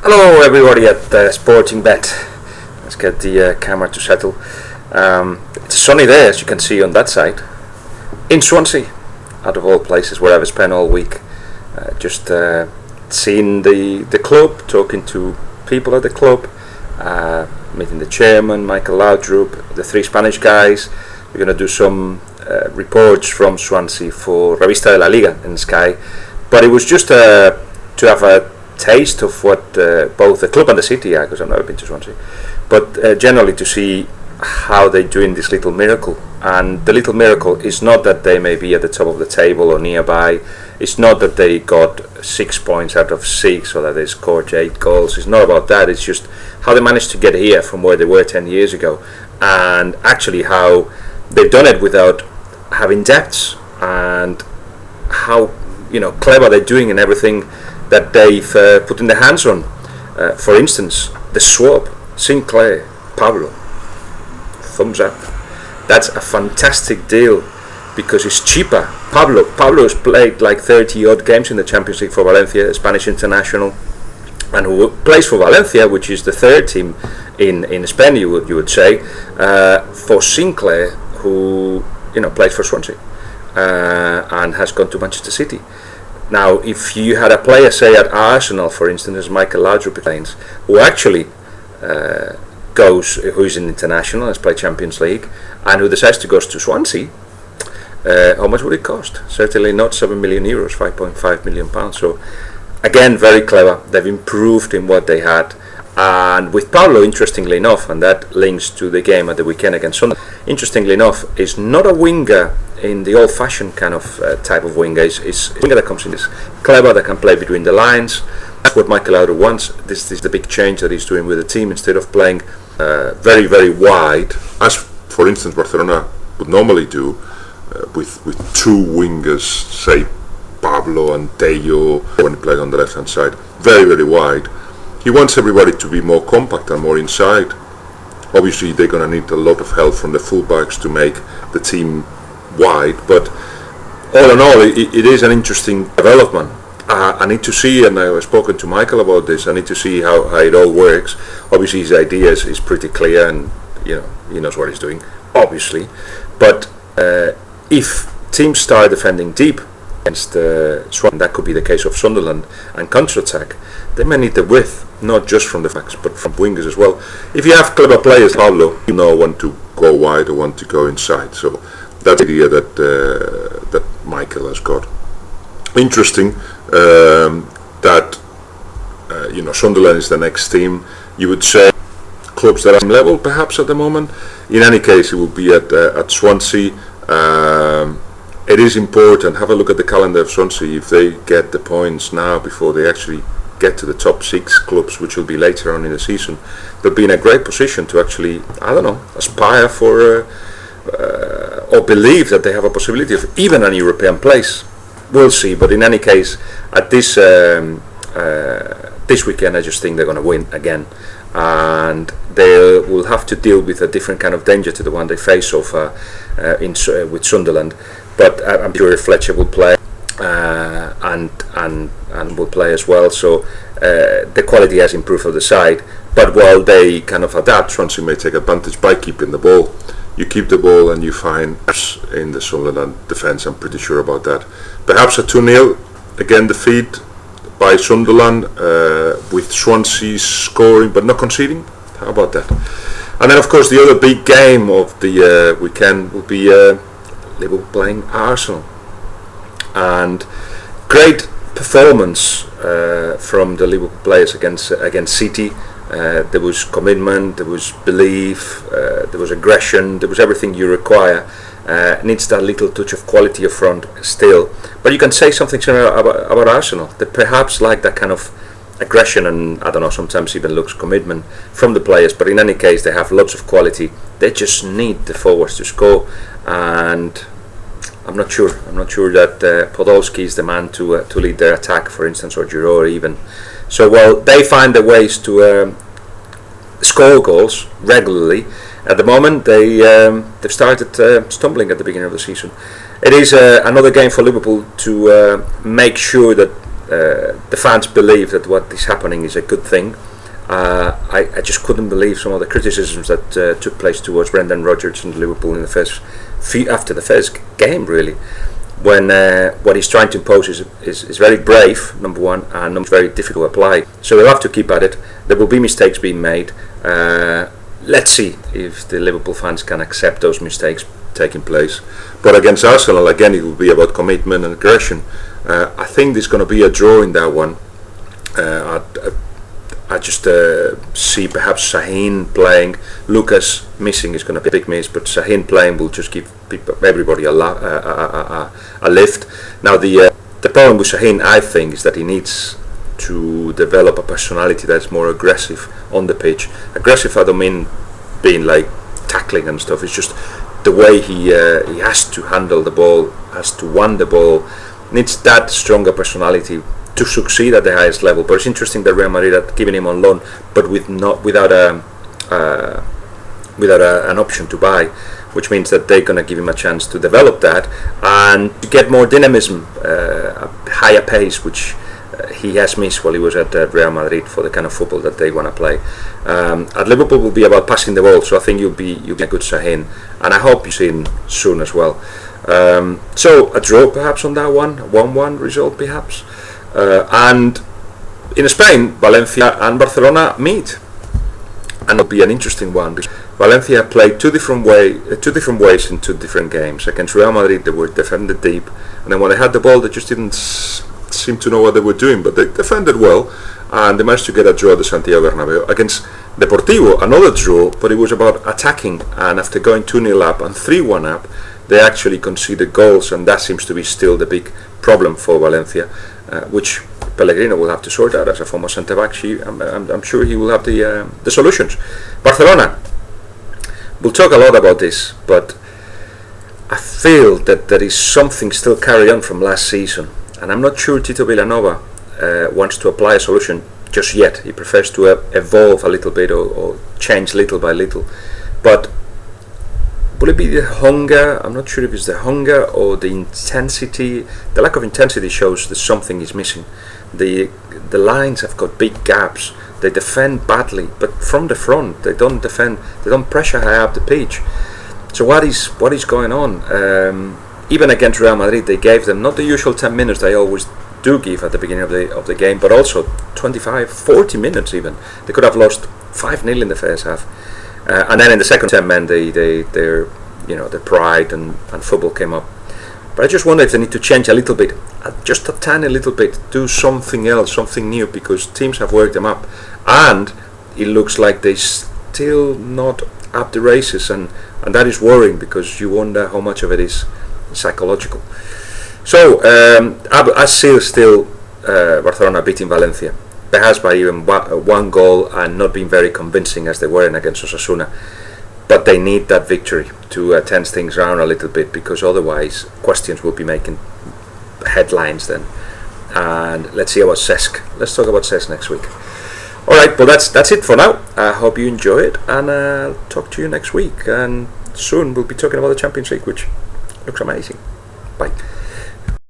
Hello everybody at Sportingbet. Let's get the camera to settle. It's a sunny day, as you can see on that side, in Swansea, out of all places where I've spent all week. Just seeing the club, talking to people at the club, meeting the chairman, Michael Laudrup, the three Spanish guys. We're going to do some reports from Swansea for Revista de la Liga in Sky. But it was just to have a taste of what both the club and the city are, because I've never been to Swansea, but generally to see how they're doing this little miracle. And the little miracle is not that they may be at the top of the table or nearby. It's not that they got 6 points out of 6 or that they scored 8 goals. It's not about that. It's just how they managed to get here from where they were 10 years ago, and actually how they've done it without having debts, and how clever they're doing in everything that they've put in their hands on. For instance, the swap, Sinclair, Pablo, thumbs up. That's a fantastic deal because it's cheaper. Pablo's played like 30 odd games in the Champions League for Valencia, a Spanish international, and who plays for Valencia, which is the third team in Spain, you would say. For Sinclair, who plays for Swansea and has gone to Manchester City. Now, if you had a player, say at Arsenal, for instance, as Michael Laudrup plays, who actually who's an international, has played Champions League, and who decides to go to Swansea, how much would it cost? Certainly not 7 million euros, 5.5 million pounds. So, again, very clever. They've improved in what they had. And with Pablo, interestingly enough, and that links to the game at the weekend against Sunderland, interestingly enough, is not a winger in the old-fashioned kind of type of winger. It's a winger that comes in, is clever, that can play between the lines. That's what Michael Laudrup wants. This is the big change that he's doing with the team. Instead of playing very, very wide, as for instance Barcelona would normally do, with two wingers, say Pablo and Tello, when he plays on the left-hand side, very, very wide. He wants everybody to be more compact and more inside. Obviously, they're going to need a lot of help from the fullbacks to make the team wide. But all in all, it is an interesting development. I need to see, and I've spoken to Michael about this, I need to see how it all works. Obviously, his idea is pretty clear, and he knows what he's doing, obviously. But if teams start defending deep against Swansea, that could be the case of Sunderland, and counter-attack, they may need the width, not just from the backs, but from wingers as well. If you have clever players, Pablo, you know when to go wide or when to go inside. So that's the idea that Michael has got. Interesting that Sunderland is the next team. You would say clubs that are same level, perhaps at the moment. In any case, it will be at Swansea. It is important. Have a look at the calendar of Swansea. If they get the points now before they actually get to the top 6 clubs, which will be later on in the season, they'll be in a great position to actually, aspire for or believe that they have a possibility of even an European place. We'll see. But in any case, at this weekend, I just think they're going to win again, and they will have to deal with a different kind of danger to the one they faced so far with Sunderland. But I'm sure Fletcher will play, and will play as well. So the quality has improved for the side. But while they kind of adapt, Swansea may take advantage by keeping the ball. You keep the ball and you find in the Sunderland defence. I'm pretty sure about that. Perhaps a 2-0 again defeat by Sunderland, with Swansea scoring but not conceding. How about that? And then of course the other big game of the weekend will be Liverpool playing Arsenal, and great performance from the Liverpool players against City. There was commitment, there was belief, there was aggression, there was everything you require. Needs that little touch of quality up front still, but you can say something similar about Arsenal. They perhaps like that kind of aggression, and sometimes even looks commitment from the players. But in any case, they have lots of quality. They just need the forwards to score, and I'm not sure that Podolski is the man to lead their attack, for instance, or Giroud even. So while they find the ways to score goals regularly, at the moment they've started stumbling at the beginning of the season. It is another game for Liverpool to make sure that the fans believe that what is happening is a good thing. I just couldn't believe some of the criticisms that took place towards Brendan Rodgers and Liverpool in the after the first game, really, when what he's trying to impose is very brave, number one, and number very difficult to apply. So we'll have to keep at it. There will be mistakes being made. Let's see if the Liverpool fans can accept those mistakes taking place. But against Arsenal, again, it will be about commitment and aggression. I think there's going to be a draw in that one. I just see perhaps Sahin playing. Lucas missing is going to be a big miss, but Sahin playing will just give everybody a lift. Now the problem with Sahin, I think, is that he needs to develop a personality that's more aggressive on the pitch. Aggressive, I don't mean being like tackling and stuff. It's just the way he has to handle the ball, has to want the ball. Needs that stronger personality to succeed at the highest level. But it's interesting that Real Madrid are giving him on loan, but without an option to buy, which means that they're going to give him a chance to develop that and to get more dynamism, a higher pace, which he has missed while he was at Real Madrid for the kind of football that they want to play. At Liverpool will be about passing the ball, so I think you'll be a good Sahin, and I hope you see him soon as well. So a draw perhaps on that one, 1-1 result perhaps. And in Spain, Valencia and Barcelona meet, and it'll be an interesting one. Valencia played two different ways in two different games. Against Real Madrid, they were defended deep, and then when they had the ball, they just didn't seem to know what they were doing. But they defended well, and they managed to get a draw at the Santiago Bernabeu. Against Deportivo, another draw, but it was about attacking. And after going 2-0 up and 3-1 up, they actually conceded goals, and that seems to be still the big problem for Valencia. Which Pellegrino will have to sort out as a former centre back. I'm sure he will have the solutions. Barcelona, we'll talk a lot about this, but I feel that there is something still carry on from last season, and I'm not sure Tito Villanova wants to apply a solution just yet. He prefers to evolve a little bit or change little by little. But will it be the hunger? I'm not sure if it's the hunger or the intensity. The lack of intensity shows that something is missing. The lines have got big gaps. They defend badly, but from the front they don't defend. They don't pressure high up the pitch. So what is going on? Even against Real Madrid, they gave them not the usual 10 minutes they always do give at the beginning of the game, but also 25, 40 minutes even. They could have lost 5-0 in the first half. And then in the second 10 men, their pride and football came up. But I just wonder if they need to change a little bit, just a tiny little bit, do something else, something new, because teams have worked them up, and it looks like they're still not up the races, and that is worrying, because you wonder how much of it is psychological. So I see still Barcelona beating Valencia. Perhaps by even one goal, and not being very convincing as they were against Osasuna. But they need that victory to tense things around a little bit, because otherwise questions will be making headlines then. And let's see about Cesc. Let's talk about Cesc next week. Alright, well that's it for now. I hope you enjoy it, and I'll talk to you next week. And soon we'll be talking about the Champions League, which looks amazing. Bye.